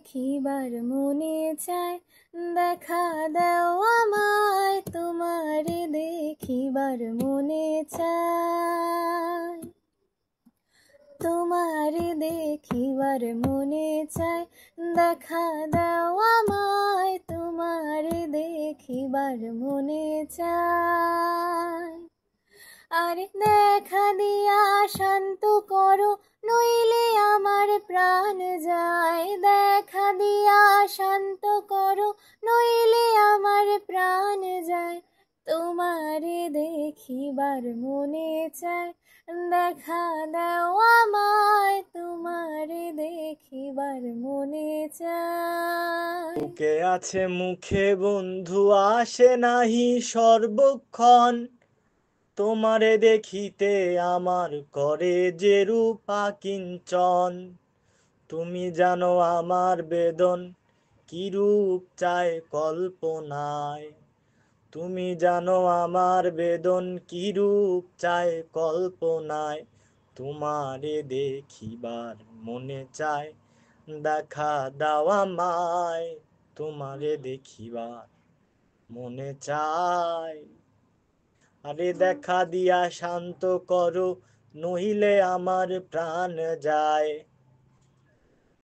দেখিবার মনে চায়, দেখা দাও আমায়, তোমারে দেখিবার মনে চায়। তোমারে দেখিবার মনে চায়, দেখা দাও আমায়, তোমারে দেখিবার মনে চায়। আরে দেখা দিয়া শান্ত করো, নইলে আমার প্রাণ যায়। দেখা দিয়া শান্ত করো, নইলে আমার প্রাণ যায়। তোমারে দেখিবার মনে চায়, দেখা দাও আমায়, তোমারে দেখিবার মনে চায়। বুকে আছে মুখে বন্ধু আসে নাহি সর্বক্ষণ, তোমারে দেখিতে আমার করে যে রূপা কিঞ্চন। তুমি জানো আমার বেদন কি রূপ চায় কল্পনায়, তুমি জানো আমার বেদন কি রূপ চায় কল্পনায়। তোমারে দেখিবার মনে চায়, দেখা দাও আমায়, তোমারে দেখিবার মনে চায়। আরে দেখা দিয়া শান্ত করো, নহিলে আমার প্রাণ যায়।